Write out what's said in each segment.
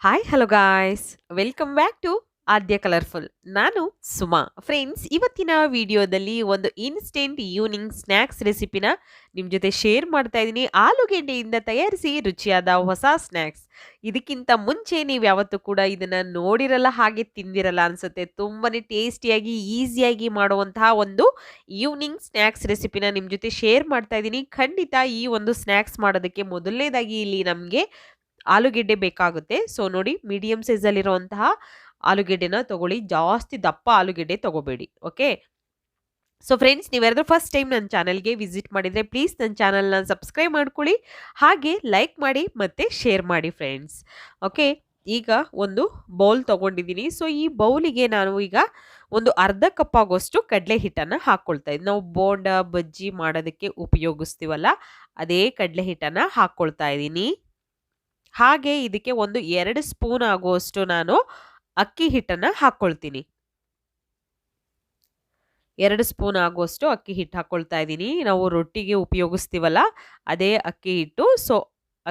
Hi hello guys welcome back to Aadya colourful. ನಾನು Suma. Friends, ಇವತ್ತಿನ ವಿಡಿಯೋದಲ್ಲಿ ಒಂದು ಇನ್ಸ್ಟೆಂಟ್ ಈವ್ನಿಂಗ್ ಸ್ನ್ಯಾಕ್ಸ್ ರೆಸಿಪಿನ ನಿಮ್ಮ ಜೊತೆ ಶೇರ್ ಮಾಡ್ತಾ ಇದ್ದೀನಿ. ಆಲೂಗೆಡ್ಡೆಯಿಂದ ತಯಾರಿಸಿ ರುಚಿಯಾದ ಹೊಸ ಸ್ನ್ಯಾಕ್ಸ್. ಇದಕ್ಕಿಂತ ಮುಂಚೆ ನೀವು ಯಾವತ್ತೂ ಕೂಡ ಇದನ್ನ ನೋಡಿರಲ್ಲ, ಹಾಗೆ ತಿಂದಿರಲ್ಲ ಅನ್ಸುತ್ತೆ. ತುಂಬಾನೇ ಟೇಸ್ಟಿಯಾಗಿ ಈಸಿಯಾಗಿ ಮಾಡುವಂತಹ ಒಂದು ಈವ್ನಿಂಗ್ ಸ್ನ್ಯಾಕ್ಸ್ ರೆಸಿಪಿನ ನಿಮ್ಮ ಜೊತೆ ಶೇರ್ ಮಾಡ್ತಾ ಇದ್ದೀನಿ. ಖಂಡಿತ ಈ ಒಂದು ಸ್ನ್ಯಾಕ್ಸ್ ಮಾಡೋದಕ್ಕೆ ಮೊದಲನೇದಾಗಿ ಇಲ್ಲಿ ನಮಗೆ ಆಲೂಗೆಡ್ಡೆ ಬೇಕಾಗುತ್ತೆ. ಸೊ ನೋಡಿ, ಮೀಡಿಯಂ ಸೈಜಲ್ಲಿರುವಂತಹ ಆಲೂಗೆಡ್ಡೆನ ತಗೊಳ್ಳಿ. ಜಾಸ್ತಿ ದಪ್ಪ ಆಲೂಗೆಡ್ಡೆ ತಗೋಬೇಡಿ. ಓಕೆ. ಸೊ ಫ್ರೆಂಡ್ಸ್, ನೀವ್ಯಾರಾದ್ರೂ ಫಸ್ಟ್ ಟೈಮ್ ನನ್ನ ಚಾನಲ್ಗೆ ವಿಸಿಟ್ ಮಾಡಿದರೆ ಪ್ಲೀಸ್ ನನ್ನ ಚಾನಲ್ನ ಸಬ್ಸ್ಕ್ರೈಬ್ ಮಾಡ್ಕೊಳ್ಳಿ, ಹಾಗೆ ಲೈಕ್ ಮಾಡಿ ಮತ್ತು ಶೇರ್ ಮಾಡಿ ಫ್ರೆಂಡ್ಸ್. ಓಕೆ. ಈಗ ಒಂದು ಬೌಲ್ ತೊಗೊಂಡಿದ್ದೀನಿ. ಸೊ ಈ ಬೌಲಿಗೆ ನಾನು ಈಗ ಒಂದು ಅರ್ಧ ಕಪ್ ಆಗೋಷ್ಟು ಕಡಲೆ ಹಿಟ್ಟನ್ನು ಹಾಕ್ಕೊಳ್ತಾ ಇದ್ದೀನಿ. ನಾವು ಬೋಂಡ ಬಜ್ಜಿ ಮಾಡೋದಕ್ಕೆ ಉಪಯೋಗಿಸ್ತೀವಲ್ಲ, ಅದೇ ಕಡಲೆ ಹಿಟ್ಟನ್ನು ಹಾಕ್ಕೊಳ್ತಾ ಇದ್ದೀನಿ. ಹಾಗೆ ಇದಕ್ಕೆ ಒಂದು 2 ಸ್ಪೂನ್ ಆಗುವಷ್ಟು ನಾನು ಅಕ್ಕಿ ಹಿಟ್ಟನ್ನು ಹಾಕ್ಕೊಳ್ತೀನಿ. 2 ಸ್ಪೂನ್ ಆಗುವಷ್ಟು ಅಕ್ಕಿ ಹಿಟ್ಟು ಹಾಕ್ಕೊಳ್ತಾ ಇದ್ದೀನಿ. ನಾವು ರೊಟ್ಟಿಗೆ ಉಪಯೋಗಿಸ್ತೀವಲ್ಲ, ಅದೇ ಅಕ್ಕಿ ಹಿಟ್ಟು. ಸೊ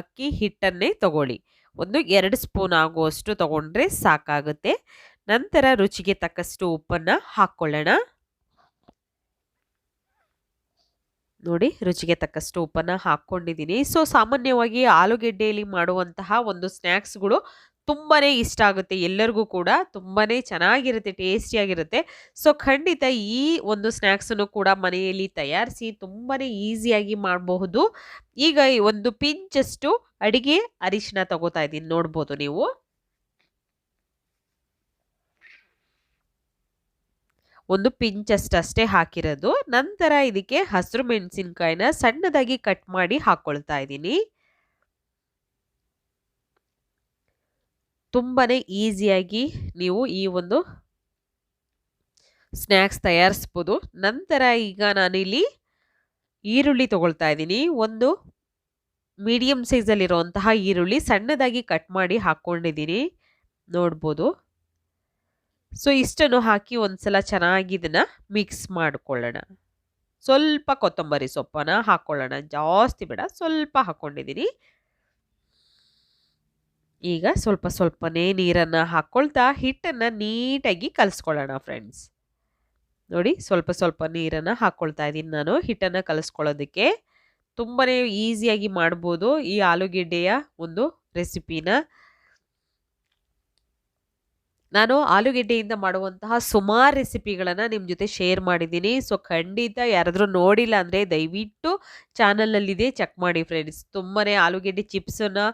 ಅಕ್ಕಿ ಹಿಟ್ಟನ್ನೇ ತಗೊಳ್ಳಿ. ಒಂದು 2 ಸ್ಪೂನ್ ಆಗುವಷ್ಟು ತಗೊಂಡ್ರೆ ಸಾಕಾಗುತ್ತೆ. ನಂತರ ರುಚಿಗೆ ತಕ್ಕಷ್ಟು ಉಪ್ಪನ್ನು ಹಾಕ್ಕೊಳ್ಳೋಣ. ನೋಡಿ, ರುಚಿಗೆ ತಕ್ಕಷ್ಟು ಉಪ್ಪನ್ನು ಹಾಕ್ಕೊಂಡಿದ್ದೀನಿ. ಸೊ ಸಾಮಾನ್ಯವಾಗಿ ಆಲೂಗೆಡ್ಡೆಯಲ್ಲಿ ಮಾಡುವಂತಹ ಒಂದು ಸ್ನ್ಯಾಕ್ಸ್ಗಳು ತುಂಬಾ ಇಷ್ಟ ಆಗುತ್ತೆ ಎಲ್ಲರಿಗೂ ಕೂಡ. ತುಂಬಾ ಚೆನ್ನಾಗಿರುತ್ತೆ, ಟೇಸ್ಟಿಯಾಗಿರುತ್ತೆ. ಸೊ ಖಂಡಿತ ಈ ಒಂದು ಸ್ನ್ಯಾಕ್ಸನ್ನು ಕೂಡ ಮನೆಯಲ್ಲಿ ತಯಾರಿಸಿ ತುಂಬಾ ಈಸಿಯಾಗಿ ಮಾಡಬಹುದು. ಈಗ ಒಂದು ಪಿಂಚಷ್ಟು ಅಡಿಗೆ ಅರಿಶಿನ ತಗೋತಾ ಇದ್ದೀನಿ, ನೋಡ್ಬೋದು ನೀವು. ಒಂದು ಪಿಂಚಷ್ಟೇ ಹಾಕಿರೋದು. ನಂತರ ಇದಕ್ಕೆ ಹಸಿರು ಮೆಣಸಿನ್ಕಾಯಿನ ಸಣ್ಣದಾಗಿ ಕಟ್ ಮಾಡಿ ಹಾಕ್ಕೊಳ್ತಾ ಇದ್ದೀನಿ. ತುಂಬಾನೇ ಈಸಿಯಾಗಿ ನೀವು ಈ ಒಂದು ಸ್ನ್ಯಾಕ್ಸ್ ತಯಾರಿಸ್ಬೋದು. ನಂತರ ಈಗ ನಾನಿಲ್ಲಿ ಈರುಳ್ಳಿ ತಗೊಳ್ತಾ ಇದ್ದೀನಿ. ಒಂದು ಮೀಡಿಯಂ ಸೈಜಲ್ಲಿರುವಂತಹ ಈರುಳ್ಳಿ ಸಣ್ಣದಾಗಿ ಕಟ್ ಮಾಡಿ ಹಾಕ್ಕೊಂಡಿದ್ದೀನಿ, ನೋಡ್ಬೋದು. ಸೊ ಇಷ್ಟನ್ನು ಹಾಕಿ ಒಂದ್ಸಲ ಚೆನ್ನಾಗಿ ಇದನ್ನ ಮಿಕ್ಸ್ ಮಾಡ್ಕೊಳ್ಳೋಣ. ಸ್ವಲ್ಪ ಕೊತ್ತಂಬರಿ ಸೊಪ್ಪನ್ನ ಹಾಕ್ಕೊಳ್ಳೋಣ, ಜಾಸ್ತಿ ಬೇಡ, ಸ್ವಲ್ಪ ಹಾಕ್ಕೊಂಡಿದ್ದೀನಿ. ಈಗ ಸ್ವಲ್ಪ ಸ್ವಲ್ಪನೇ ನೀರನ್ನು ಹಾಕ್ಕೊಳ್ತಾ ಹಿಟ್ಟನ್ನು ನೀಟಾಗಿ ಕಲಿಸ್ಕೊಳ್ಳೋಣ ಫ್ರೆಂಡ್ಸ್. ನೋಡಿ, ಸ್ವಲ್ಪ ಸ್ವಲ್ಪ ನೀರನ್ನು ಹಾಕ್ಕೊಳ್ತಾ ಇದ್ದೀನಿ ನಾನು ಹಿಟ್ಟನ್ನು ಕಲಿಸ್ಕೊಳ್ಳೋದಕ್ಕೆ. ತುಂಬಾನೇ ಈಸಿಯಾಗಿ ಮಾಡ್ಬೋದು ಈ ಆಲೂಗೆಡ್ಡೆಯ ಒಂದು ರೆಸಿಪಿನ. ನಾನು ಆಲೂಗೆಡ್ಡೆಯಿಂದ ಮಾಡುವಂತಹ ಸುಮಾರು ರೆಸಿಪಿಗಳನ್ನು ನಿಮ್ಮ ಜೊತೆ ಶೇರ್ ಮಾಡಿದ್ದೀನಿ. ಸೊ ಖಂಡಿತ ಯಾರಾದರೂ ನೋಡಿಲ್ಲ ಅಂದರೆ ದಯವಿಟ್ಟು ಚಾನಲಲ್ಲಿದೆ, ಚೆಕ್ ಮಾಡಿ ಫ್ರೆಂಡ್ಸ್. ತುಂಬಾ ಆಲೂಗೆಡ್ಡೆ ಚಿಪ್ಸನ್ನು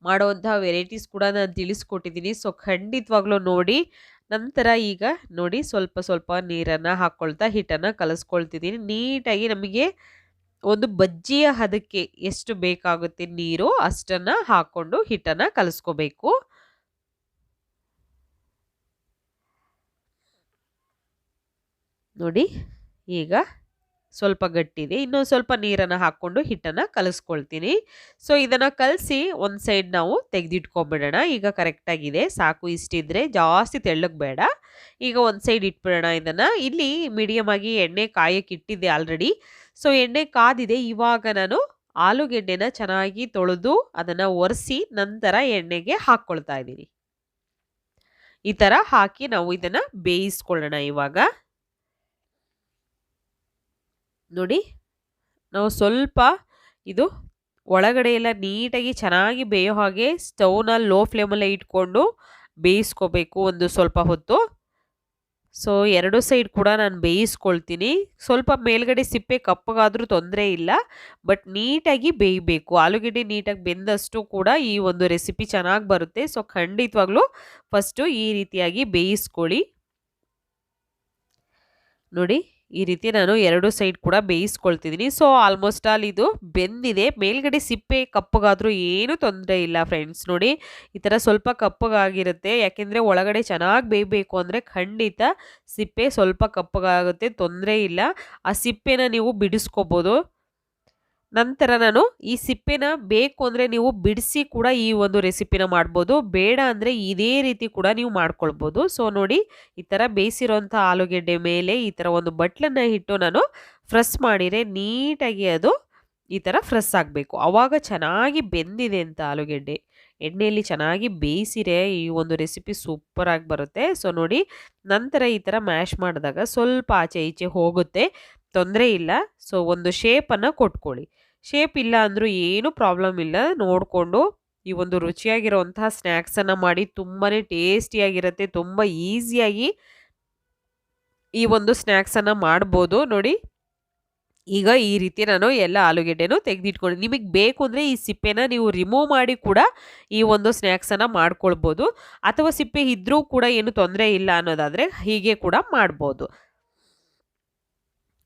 ಮಾಡುವಂತಹ ವೆರೈಟೀಸ್ ಕೂಡ ನಾನು ತಿಳಿಸ್ಕೊಟ್ಟಿದ್ದೀನಿ. ಸೊ ಖಂಡಿತವಾಗ್ಲೂ ನೋಡಿ. ನಂತರ ಈಗ ನೋಡಿ, ಸ್ವಲ್ಪ ಸ್ವಲ್ಪ ನೀರನ್ನು ಹಾಕ್ಕೊಳ್ತಾ ಹಿಟ್ಟನ್ನು ಕಲಿಸ್ಕೊಳ್ತಿದ್ದೀನಿ ನೀಟಾಗಿ. ನಮಗೆ ಒಂದು ಬಜ್ಜಿಯ ಹದಕ್ಕೆ ಎಷ್ಟು ಬೇಕಾಗುತ್ತೆ ನೀರು ಅಷ್ಟನ್ನು ಹಾಕ್ಕೊಂಡು ಹಿಟ್ಟನ್ನು ಕಲಿಸ್ಕೋಬೇಕು. ನೋಡಿ, ಈಗ ಸ್ವಲ್ಪ ಗಟ್ಟಿದೆ. ಇನ್ನೊಂದು ಸ್ವಲ್ಪ ನೀರನ್ನು ಹಾಕ್ಕೊಂಡು ಹಿಟ್ಟನ್ನು ಕಲಿಸ್ಕೊಳ್ತೀನಿ. ಸೊ ಇದನ್ನು ಕಲಸಿ ಒಂದು ಸೈಡ್ ನಾವು ತೆಗೆದಿಟ್ಕೊಂಡ್ಬಿಡೋಣ. ಈಗ ಕರೆಕ್ಟಾಗಿದೆ, ಸಾಕು. ಇಷ್ಟಿದ್ರೆ ಜಾಸ್ತಿ ತೆಳ್ಳಗೆ ಬೇಡ. ಈಗ ಒಂದು ಸೈಡ್ ಇಟ್ಬಿಡೋಣ ಇದನ್ನು. ಇಲ್ಲಿ ಮೀಡಿಯಮ್ ಆಗಿ ಎಣ್ಣೆ ಕಾಯಕ್ಕೆ ಇಟ್ಟಿದ್ದೆ ಆಲ್ರೆಡಿ. ಸೊ ಎಣ್ಣೆ ಕಾದಿದೆ. ಇವಾಗ ನಾನು ಆಲೂಗೆಡ್ಡೆನ ಚೆನ್ನಾಗಿ ತೊಳೆದು ಅದನ್ನು ಒರೆಸಿ ನಂತರ ಎಣ್ಣೆಗೆ ಹಾಕ್ಕೊಳ್ತಾ ಇದ್ದೀನಿ. ಈ ಥರ ಹಾಕಿ ನಾವು ಇದನ್ನು ಬೇಯಿಸ್ಕೊಳ್ಳೋಣ. ಇವಾಗ ನೋಡಿ, ನಾವು ಸ್ವಲ್ಪ ಇದು ಒಳಗಡೆ ಎಲ್ಲ ನೀಟಾಗಿ ಚೆನ್ನಾಗಿ ಬೇಯೋ ಹಾಗೆ ಸ್ಟವ್ನ ಲೋ ಫ್ಲೇಮಲ್ಲೇ ಇಟ್ಕೊಂಡು ಬೇಯಿಸ್ಕೋಬೇಕು ಒಂದು ಸ್ವಲ್ಪ ಹೊತ್ತು. ಸೊ 2 ಸೈಡ್ ಕೂಡ ನಾನು ಬೇಯಿಸ್ಕೊಳ್ತೀನಿ. ಸ್ವಲ್ಪ ಮೇಲ್ಗಡೆ ಸಿಪ್ಪೆ ಕಪ್ಪಗಾದರೂ ತೊಂದರೆ ಇಲ್ಲ, ಬಟ್ ನೀಟಾಗಿ ಬೇಯಬೇಕು. ಆಲೂಗೆಡ್ಡೆ ನೀಟಾಗಿ ಬೆಂದಷ್ಟು ಕೂಡ ಈ ಒಂದು ರೆಸಿಪಿ ಚೆನ್ನಾಗಿ ಬರುತ್ತೆ. ಸೊ ಖಂಡಿತವಾಗ್ಲೂ ಫಸ್ಟು ಈ ರೀತಿಯಾಗಿ ಬೇಯಿಸ್ಕೊಳ್ಳಿ. ನೋಡಿ, ಈ ರೀತಿ ನಾನು 2 ಸೈಡ್ ಕೂಡ ಬೇಯಿಸ್ಕೊಳ್ತಿದ್ದೀನಿ. ಸೊ ಆಲ್ಮೋಸ್ಟ್ ಆಲ್ ಇದು ಬೆಂದಿದೆ. ಮೇಲ್ಗಡೆ ಸಿಪ್ಪೆ ಕಪ್ಪಗಾದರೂ ಏನೂ ತೊಂದರೆ ಇಲ್ಲ ಫ್ರೆಂಡ್ಸ್. ನೋಡಿ, ಈ ಥರ ಸ್ವಲ್ಪ ಕಪ್ಪಗಾಗಿರುತ್ತೆ. ಯಾಕೆಂದರೆ ಒಳಗಡೆ ಚೆನ್ನಾಗಿ ಬೇಯಬೇಕು ಅಂದರೆ ಖಂಡಿತ ಸಿಪ್ಪೆ ಸ್ವಲ್ಪ ಕಪ್ಪಗಾಗುತ್ತೆ, ತೊಂದರೆ ಇಲ್ಲ. ಆ ಸಿಪ್ಪೆನ ನೀವು ಬಿಡಿಸ್ಕೋಬೋದು. ನಂತರ ನಾನು ಈ ಸಿಪ್ಪೆನ ಬೇಕು ಅಂದರೆ ನೀವು ಬಿಡಿಸಿ ಕೂಡ ಈ ಒಂದು ರೆಸಿಪಿನ ಮಾಡ್ಬೋದು. ಬೇಡ ಅಂದರೆ ಇದೇ ರೀತಿ ಕೂಡ ನೀವು ಮಾಡ್ಕೊಳ್ಬೋದು. ಸೊ ನೋಡಿ, ಈ ಥರ ಬೇಯಿಸಿರೋಂಥ ಆಲೂಗೆಡ್ಡೆ ಮೇಲೆ ಈ ಥರ ಒಂದು ಬಟ್ಲನ್ನು ಇಟ್ಟು ನಾನು ಫ್ರೆಶ್ ಮಾಡಿದರೆ ನೀಟಾಗಿ ಅದು ಈ ಥರ ಫ್ರೆಶ್ ಆಗಬೇಕು. ಆವಾಗ ಚೆನ್ನಾಗಿ ಬೆಂದಿದೆ ಅಂತ ಆಲೂಗೆಡ್ಡೆ. ಎಣ್ಣೆಯಲ್ಲಿ ಚೆನ್ನಾಗಿ ಬೇಯಿಸಿರೆ ಈ ಒಂದು ರೆಸಿಪಿ ಸೂಪರಾಗಿ ಬರುತ್ತೆ. ಸೊ ನೋಡಿ, ನಂತರ ಈ ಥರ ಮ್ಯಾಶ್ ಮಾಡಿದಾಗ ಸ್ವಲ್ಪ ಆಚೆ ಈಚೆ ಹೋಗುತ್ತೆ, ತೊಂದರೆ ಇಲ್ಲ. ಸೊ ಒಂದು ಶೇಪನ್ನು ಕೊಟ್ಕೊಳ್ಳಿ. ಶೇಪ್ ಇಲ್ಲ ಅಂದರೂ ಏನೂ ಪ್ರಾಬ್ಲಮ್ ಇಲ್ಲ. ನೋಡಿಕೊಂಡು ಈ ಒಂದು ರುಚಿಯಾಗಿರುವಂತಹ ಸ್ನ್ಯಾಕ್ಸನ್ನು ಮಾಡಿ ತುಂಬಾ ಟೇಸ್ಟಿಯಾಗಿರುತ್ತೆ. ತುಂಬ ಈಸಿಯಾಗಿ ಈ ಒಂದು ಸ್ನ್ಯಾಕ್ಸನ್ನು ಮಾಡ್ಬೋದು ನೋಡಿ. ಈಗ ಈ ರೀತಿ ನಾನು ಎಲ್ಲ ಆಲೂಗೆಡ್ಡೆನೂ ತೆಗೆದಿಟ್ಕೊಂಡು, ನಿಮಗೆ ಬೇಕು ಅಂದರೆ ಈ ಸಿಪ್ಪೆನ ನೀವು ರಿಮೂವ್ ಮಾಡಿ ಕೂಡ ಈ ಒಂದು ಸ್ನ್ಯಾಕ್ಸನ್ನು ಮಾಡ್ಕೊಳ್ಬೋದು, ಅಥವಾ ಸಿಪ್ಪೆ ಇದ್ರೂ ಕೂಡ ಏನು ತೊಂದರೆ ಇಲ್ಲ ಅನ್ನೋದಾದರೆ ಹೀಗೆ ಕೂಡ ಮಾಡ್ಬೋದು.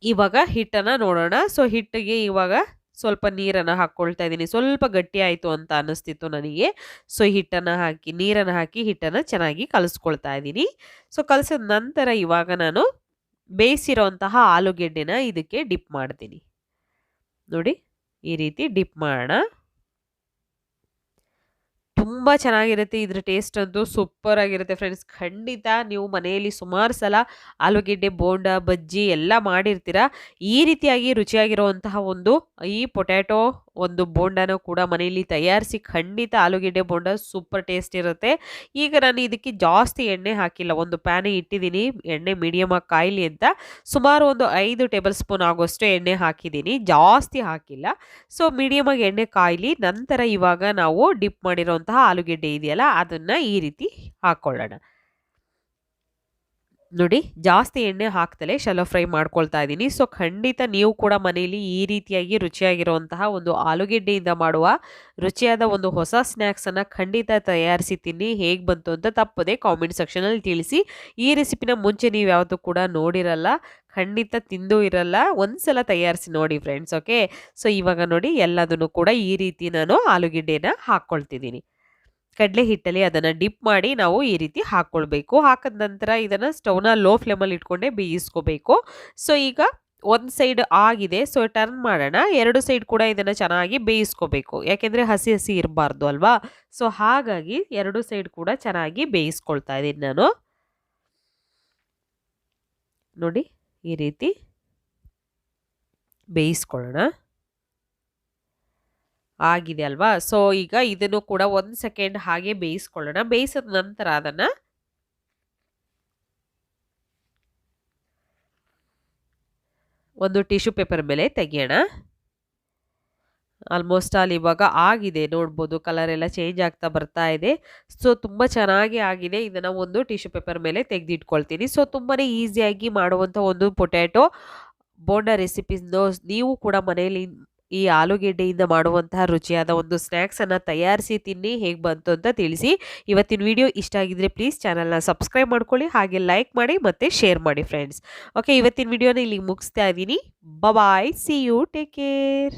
ಇವಾಗ ಹಿಟ್ಟನ್ನು ನೋಡೋಣ. ಸೊ ಹಿಟ್ಟಿಗೆ ಇವಾಗ ಸ್ವಲ್ಪ ನೀರನ್ನು ಹಾಕ್ಕೊಳ್ತಾ ಇದ್ದೀನಿ. ಸ್ವಲ್ಪ ಗಟ್ಟಿ ಆಯಿತು ಅಂತ ಅನ್ನಿಸ್ತಿತ್ತು ನನಗೆ. ಸೊ ನೀರನ್ನು ಹಾಕಿ ಹಿಟ್ಟನ್ನು ಚೆನ್ನಾಗಿ ಕಲಿಸ್ಕೊಳ್ತಾ ಇದ್ದೀನಿ. ಸೊ ಕಲಿಸಿದ ನಂತರ ಇವಾಗ ನಾನು ಬೇಯಿಸಿರೋಂತಹ ಆಲೂಗೆಡ್ಡೆನ ಇದಕ್ಕೆ ಡಿಪ್ ಮಾಡ್ತೀನಿ. ನೋಡಿ, ಈ ರೀತಿ ಡಿಪ್ ಮಾಡೋಣ. ತುಂಬ ಚೆನ್ನಾಗಿರುತ್ತೆ. ಇದ್ರ ಟೇಸ್ಟ್ ಅಂತೂ ಸೂಪರ್ ಆಗಿರುತ್ತೆ ಫ್ರೆಂಡ್ಸ್. ಖಂಡಿತ ನೀವು ಮನೆಯಲ್ಲಿ ಸುಮಾರು ಸಲ ಆಲೂಗೆಡ್ಡೆ ಬೋಂಡ ಬಜ್ಜಿ ಎಲ್ಲ ಮಾಡಿರ್ತೀರ. ಈ ರೀತಿಯಾಗಿ ರುಚಿಯಾಗಿರುವಂತಹ ಈ ಪೊಟ್ಯಾಟೊ ಒಂದು ಬೋಂಡನ ಕೂಡ ಮನೆಯಲ್ಲಿ ತಯಾರಿಸಿ, ಖಂಡಿತ ಆಲೂಗೆಡ್ಡೆ ಬೋಂಡ ಸೂಪರ್ ಟೇಸ್ಟ್ ಇರುತ್ತೆ. ಈಗ ನಾನು ಇದಕ್ಕೆ ಜಾಸ್ತಿ ಎಣ್ಣೆ ಹಾಕಿಲ್ಲ. ಒಂದು ಪ್ಯಾನ್ ಇಟ್ಟಿದ್ದೀನಿ, ಎಣ್ಣೆ ಮೀಡಿಯಮ್ ಆಗಿ ಕಾಯಲಿ ಅಂತ. ಸುಮಾರು ಒಂದು 5 ಟೇಬಲ್ ಸ್ಪೂನ್ ಆಗೋಷ್ಟು ಎಣ್ಣೆ ಹಾಕಿದ್ದೀನಿ, ಜಾಸ್ತಿ ಹಾಕಿಲ್ಲ. ಸೊ ಮೀಡಿಯಮ್ ಆಗಿ ಎಣ್ಣೆ ಕಾಯಲಿ. ನಂತರ ಇವಾಗ ನಾವು ಡಿಪ್ ಮಾಡಿರೋಂತಹ ಆಲೂಗೆಡ್ಡೆ ಇದೆಯಲ್ಲ, ಅದನ್ನ ಈ ರೀತಿ ಹಾಕೊಳ್ಳೋಣ. ನೋಡಿ, ಜಾಸ್ತಿ ಎಣ್ಣೆ ಹಾಕ್ತಲೇ ಶಲೋ ಫ್ರೈ ಮಾಡ್ಕೊಳ್ತಾ ಇದ್ದೀನಿ. ಸೊ ಖಂಡಿತ ನೀವು ಕೂಡ ಮನೆಯಲ್ಲಿ ಈ ರೀತಿಯಾಗಿ ರುಚಿಯಾಗಿರುವಂತಹ ಒಂದು ಆಲೂಗೆಡ್ಡೆಯಿಂದ ಮಾಡುವ ರುಚಿಯಾದ ಒಂದು ಹೊಸ ಸ್ನ್ಯಾಕ್ಸನ್ನು ಖಂಡಿತ ತಯಾರಿಸಿ ತಿನ್ನಿ. ಹೇಗೆ ಬಂತು ಅಂತ ತಪ್ಪದೆ ಕಾಮೆಂಟ್ ಸೆಕ್ಷನಲ್ಲಿ ತಿಳಿಸಿ. ಈ ರೆಸಿಪಿನ ಮುಂಚೆ ನೀವು ಯಾವತ್ತೂ ಕೂಡ ನೋಡಿರಲ್ಲ, ಖಂಡಿತ ತಿಂದು ಇರಲ್ಲ, ಒಂದ್ಸಲ ತಯಾರಿಸಿ ನೋಡಿ ಫ್ರೆಂಡ್ಸ್. ಓಕೆ, ಸೊ ಇವಾಗ ನೋಡಿ ಎಲ್ಲದನ್ನು ಕೂಡ ಈ ರೀತಿ ನಾನು ಆಲೂಗೆಡ್ಡೆನ ಹಾಕ್ಕೊಳ್ತಿದ್ದೀನಿ. ಕಡಲೆ ಹಿಟ್ಟಲ್ಲಿ ಅದನ್ನು ಡಿಪ್ ಮಾಡಿ ನಾವು ಈ ರೀತಿ ಹಾಕ್ಕೊಳ್ಬೇಕು. ಹಾಕಿದ ನಂತರ ಇದನ್ನು ಸ್ಟವ್ನ ಲೋ ಫ್ಲೇಮಲ್ಲಿ ಇಟ್ಕೊಂಡೆ ಬೇಯಿಸ್ಕೋಬೇಕು. ಸೊ ಈಗ ಒಂದು ಸೈಡ್ ಆಗಿದೆ, ಸೊ ಟರ್ನ್ ಮಾಡೋಣ. 2 ಸೈಡ್ ಕೂಡ ಇದನ್ನು ಚೆನ್ನಾಗಿ ಬೇಯಿಸ್ಕೋಬೇಕು, ಯಾಕೆಂದರೆ ಹಸಿ ಹಸಿ ಇರಬಾರ್ದು ಅಲ್ವಾ. ಸೊ ಹಾಗಾಗಿ 2 ಸೈಡ್ ಕೂಡ ಚೆನ್ನಾಗಿ ಬೇಯಿಸ್ಕೊಳ್ತಾ ಇದ್ದೀನಿ ನಾನು. ನೋಡಿ, ಈ ರೀತಿ ಬೇಯಿಸ್ಕೊಳ್ಳೋಣ. ಆಗಿದೆ ಅಲ್ವಾ. ಸೊ ಈಗ ಇದನ್ನು ಕೂಡ 1 ಸೆಕೆಂಡ್ ಹಾಗೆ ಬೇಯಿಸ್ಕೊಳ್ಳೋಣ. ಬೇಯಿಸಿದ ನಂತರ ಅದನ್ನು ಒಂದು ಟಿಶ್ಯೂ ಪೇಪರ್ ಮೇಲೆ ತೆಗೆಯೋಣ. ಆಲ್ಮೋಸ್ಟ್ ಆಲ್ ಇವಾಗ ಆಗಿದೆ, ನೋಡ್ಬೋದು ಕಲರ್ ಎಲ್ಲ ಚೇಂಜ್ ಆಗ್ತಾ ಬರ್ತಾ ಇದೆ. ಸೊ ತುಂಬ ಚೆನ್ನಾಗಿ ಆಗಿದೆ. ಇದನ್ನು ಒಂದು ಟಿಶ್ಯೂ ಪೇಪರ್ ಮೇಲೆ ತೆಗೆದಿಟ್ಕೊಳ್ತೀನಿ. ಸೊ ತುಂಬಾ ಈಸಿಯಾಗಿ ಮಾಡುವಂಥ ಒಂದು ಪೊಟ್ಯಾಟೊ ಬೋಂಡ ರೆಸಿಪೀಸ್ನ ನೀವು ಕೂಡ ಮನೆಯಲ್ಲಿ ಈ ಆಲೂಗೆಡ್ಡೆಯಿಂದ ಮಾಡುವಂತಹ ರುಚಿಯಾದ ಒಂದು ಸ್ನ್ಯಾಕ್ಸನ್ನು ತಯಾರಿಸಿ ತಿನ್ನಿ. ಹೇಗೆ ಬಂತು ಅಂತ ತಿಳಿಸಿ. ಇವತ್ತಿನ ವಿಡಿಯೋ ಇಷ್ಟ ಆಗಿದ್ರೆ ಪ್ಲೀಸ್ ಚಾನಲ್ನ ಸಬ್ಸ್ಕ್ರೈಬ್ ಮಾಡ್ಕೊಳ್ಳಿ, ಹಾಗೆ ಲೈಕ್ ಮಾಡಿ ಮತ್ತು ಶೇರ್ ಮಾಡಿ ಫ್ರೆಂಡ್ಸ್. ಓಕೆ, ಇವತ್ತಿನ ವಿಡಿಯೋನ ಇಲ್ಲಿ ಮುಗಿಸ್ತಾ ಇದ್ದೀನಿ. ಬಾಯ್, ಸಿ ಯು, ಟೇಕ್ ಕೇರ್.